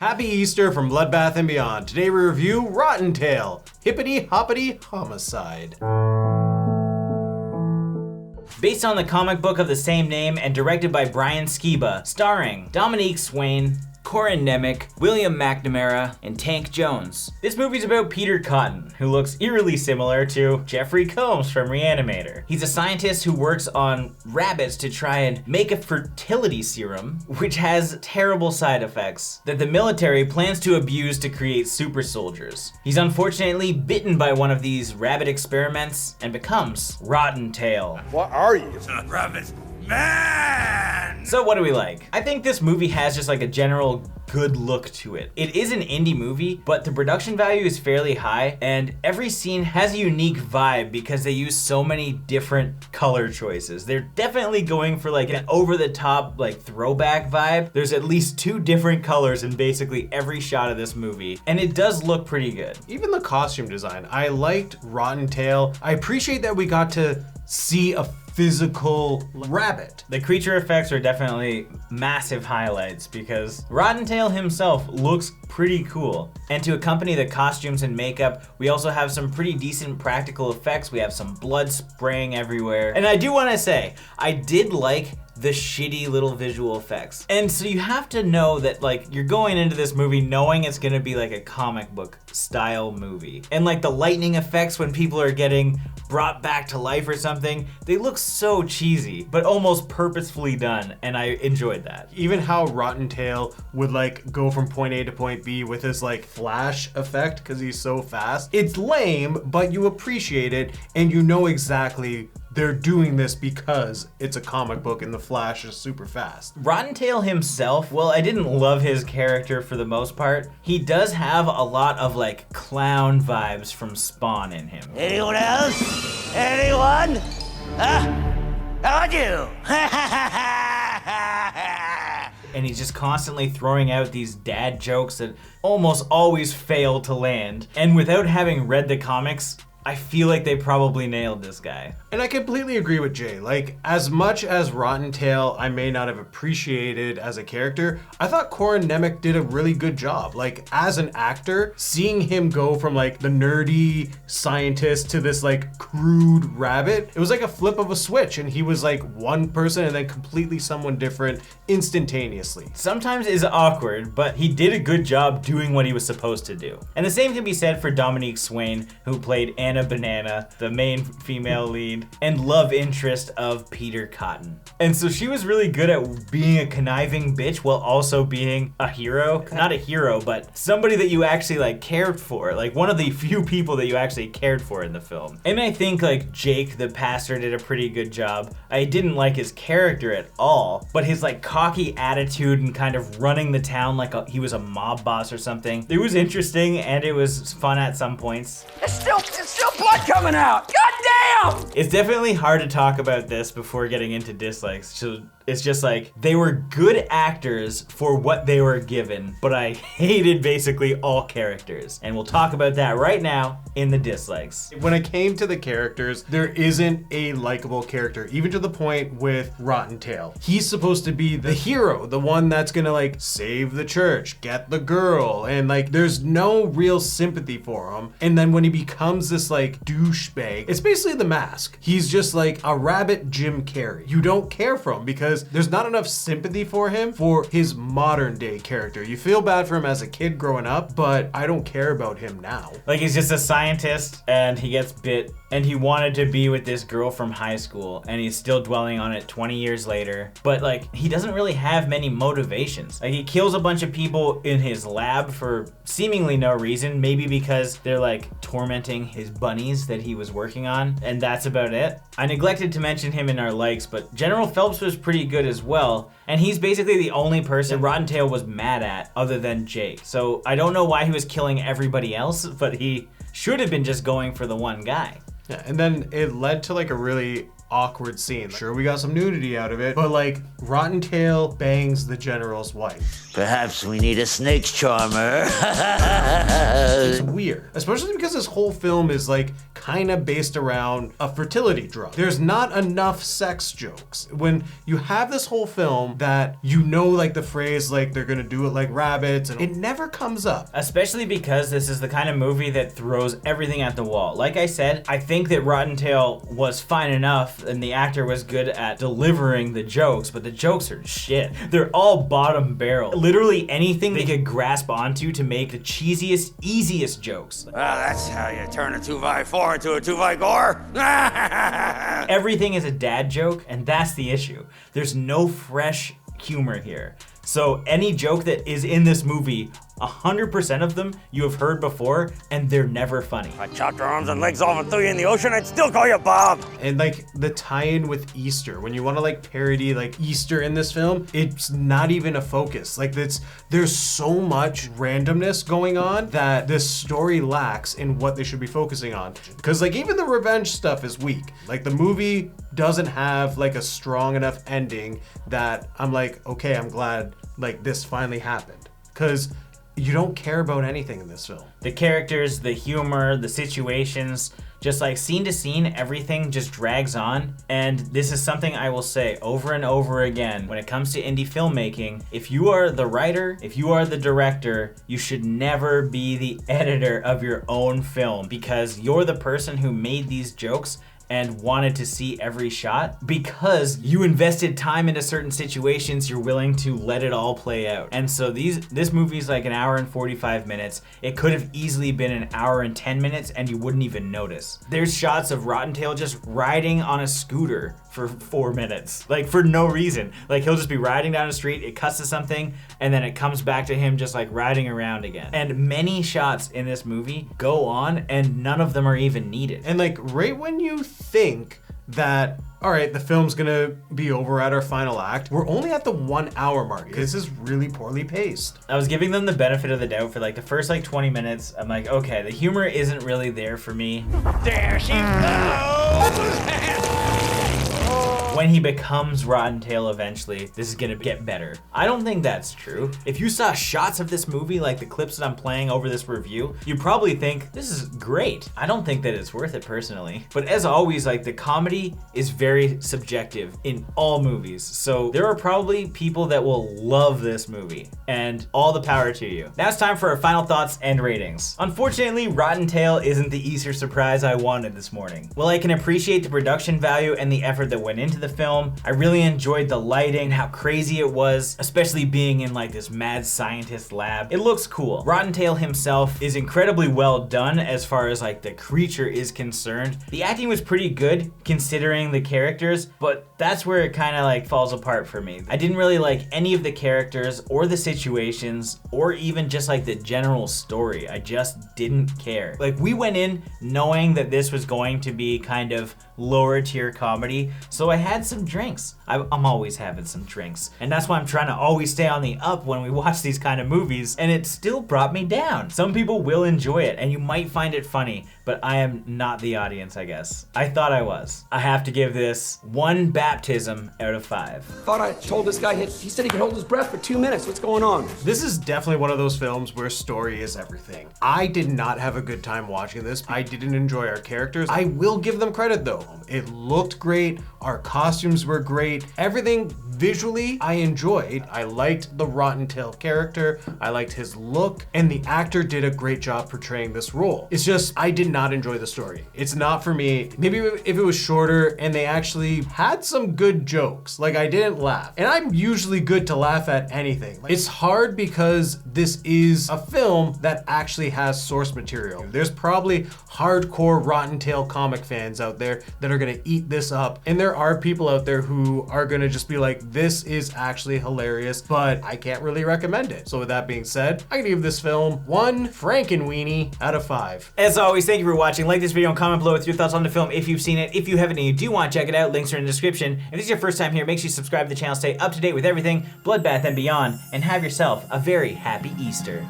Happy Easter from Bloodbath and Beyond. Today we review Rottentail, Hippity Hoppity Homicide. Based on the comic book of the same name and directed by Brian Skiba, starring Dominique Swain, Corin Nemec, William McNamara, and Tank Jones. This movie's about Peter Cotton, who looks eerily similar to Jeffrey Combs from Reanimator. He's a scientist who works on rabbits to try and make a fertility serum, which has terrible side effects that the military plans to abuse to create super soldiers. He's unfortunately bitten by one of these rabbit experiments and becomes Rottentail. What are you? Rabbit man! So what do we like? I think this movie has just like a general good look to it. It is an indie movie, but the production value is fairly high, and every scene has a unique vibe because they use so many different color choices. They're definitely going for like an over-the-top like throwback vibe. There's at least 2 different colors in basically every shot of this movie, and it does look pretty good. Even the costume design, I liked Rottentail. I appreciate that we got to see a physical rabbit. The creature effects are definitely massive highlights because Rottentail himself looks pretty cool. And to accompany the costumes and makeup, we also have some pretty decent practical effects. We have some blood spraying everywhere. And I do want to say, I did like the shitty little visual effects. And so you have to know that like you're going into this movie knowing it's gonna be like a comic book style movie. And like the lightning effects when people are getting brought back to life or something, they look so cheesy, but almost purposefully done, and I enjoyed that. Even how Rottentail would like go from point A to point B with his like flash effect because he's so fast. It's lame, but you appreciate it and you know exactly they're doing this because it's a comic book and the Flash is super fast. Rottentail himself, well, I didn't love his character for the most part. He does have a lot of like clown vibes from Spawn in him. Anyone else? Anyone? How do you? And he's just constantly throwing out these dad jokes that almost always fail to land. And without having read the comics, I feel like they probably nailed this guy. And I completely agree with Jay. Like, as much as Rottentail I may not have appreciated as a character, I thought Corin Nemec did a really good job. Like, as an actor, seeing him go from like the nerdy scientist to this like crude rabbit, it was like a flip of a switch, and he was like one person and then completely someone different instantaneously. Sometimes it's awkward, but he did a good job doing what he was supposed to do. And the same can be said for Dominique Swain, who played Anna Banana, the main female lead and love interest of Peter Cotton. And so she was really good at being a conniving bitch while also being a hero. Not a hero, but somebody that you actually like cared for. Like one of the few people that you actually cared for in the film. And I think like Jake, the pastor, did a pretty good job. I didn't like his character at all, but his like cocky attitude and kind of running the town like he was a mob boss or something. It was interesting and it was fun at some points. It's still blood coming out! God damn! It's definitely hard to talk about this before getting into dislikes. So it's just like, they were good actors for what they were given, but I hated basically all characters. And we'll talk about that right now in the dislikes. When it came to the characters, there isn't a likable character, even to the point with Rottentail. He's supposed to be the hero, the one that's gonna like save the church, get the girl, and like there's no real sympathy for him. And then when he becomes this like douchebag, it's basically The Mask. He's just like a rabbit Jim Carrey. You don't care for him because there's not enough sympathy for him for his modern day character. You feel bad for him as a kid growing up, but I don't care about him now. Like he's just a scientist and he gets bit and he wanted to be with this girl from high school and he's still dwelling on it 20 years later. But like he doesn't really have many motivations. Like he kills a bunch of people in his lab for seemingly no reason, maybe because they're like tormenting his bunnies that he was working on, and that's about it. I neglected to mention him in our likes, but General Phelps was pretty good as well, and he's basically the only person Rottentail was mad at other than Jake. So I don't know why he was killing everybody else, but he should have been just going for the one guy. Yeah, and then it led to like a really awkward scene. Sure, we got some nudity out of it, but like Rottentail bangs the general's wife. Perhaps we need a snake charmer. It's weird, especially because this whole film is like kind of based around a fertility drug. There's not enough sex jokes. When you have this whole film that you know like the phrase like they're gonna do it like rabbits, and it never comes up. Especially because this is the kind of movie that throws everything at the wall. Like I said, I think that Rottentail was fine enough and the actor was good at delivering the jokes, but the jokes are shit. They're all bottom barrel. Literally anything they could grasp onto to make the cheesiest, easiest jokes. Well, that's how you turn a 2x4 into a 2x4. Everything is a dad joke, and that's the issue. There's no fresh humor here. So any joke that is in this movie, 100% of them you have heard before, and they're never funny. If I chopped your arms and legs off and threw you in the ocean, I'd still call you Bob. And like the tie-in with Easter, when you want to like parody like Easter in this film, it's not even a focus. Like there's so much randomness going on that this story lacks in what they should be focusing on. Because like even the revenge stuff is weak. Like the movie doesn't have like a strong enough ending that I'm like, okay, I'm glad like this finally happened. Because you don't care about anything in this film. The characters, the humor, the situations, just like scene to scene, everything just drags on. And this is something I will say over and over again. When it comes to indie filmmaking, if you are the writer, if you are the director, you should never be the editor of your own film, because you're the person who made these jokes and wanted to see every shot. Because you invested time into certain situations, you're willing to let it all play out. And so this movie's like an hour and 45 minutes. It could have easily been an hour and 10 minutes and you wouldn't even notice. There's shots of Rottentail just riding on a scooter for 4 minutes, like for no reason. Like he'll just be riding down the street, it cuts to something, and then it comes back to him just like riding around again. And many shots in this movie go on and none of them are even needed. And like right when you think that, all right, the film's gonna be over at our final act, we're only at the 1 hour mark. This is really poorly paced. I was giving them the benefit of the doubt for like the first like 20 minutes. I'm like, okay, the humor isn't really there for me. There she goes. When he becomes Rottentail eventually, this is gonna get better. I don't think that's true. If you saw shots of this movie, like the clips that I'm playing over this review, you probably think, this is great. I don't think that it's worth it personally. But as always, like the comedy is very subjective in all movies. So there are probably people that will love this movie, and all the power to you. Now it's time for our final thoughts and ratings. Unfortunately, Rottentail isn't the Easter surprise I wanted this morning. While I can appreciate the production value and the effort that went into the film, I really enjoyed the lighting, how crazy it was, especially being in like this mad scientist lab. It looks cool. Rottentail himself is incredibly well done as far as like the creature is concerned. The acting was pretty good considering the characters, but that's where it kind of like falls apart for me. I didn't really like any of the characters or the situations or even just like the general story. I just didn't care. Like we went in knowing that this was going to be kind of lower tier comedy, so I had some drinks. I'm always having some drinks, and that's why I'm trying to always stay on the up when we watch these kind of movies, and it still brought me down. Some people will enjoy it and you might find it funny, but I am not the audience, I guess. I thought I was. I have to give this 1 baptism out of 5. Thought I told this guy, he said he could hold his breath for 2 minutes. What's going on? This is definitely one of those films where story is everything. I did not have a good time watching this. I didn't enjoy our characters. I will give them credit though. It looked great. Our costumes were great. Everything visually I enjoyed. I liked the Rottentail character. I liked his look, and the actor did a great job portraying this role. It's just, I did not enjoy the story. It's not for me. Maybe if it was shorter and they actually had some good jokes, like I didn't laugh. And I'm usually good to laugh at anything. It's hard because this is a film that actually has source material. There's probably hardcore Rottentail comic fans out there that are gonna eat this up. And there are people out there who are gonna just be like, this is actually hilarious, but I can't really recommend it. So with that being said, I'm gonna give this film 1 Frankenweenie out of 5. As always, thank you for watching. Like this video and comment below with your thoughts on the film if you've seen it. If you haven't and you do want to check it out, links are in the description. If this is your first time here, make sure you subscribe to the channel, stay up to date with everything Bloodbath and beyond, and have yourself a very happy Easter.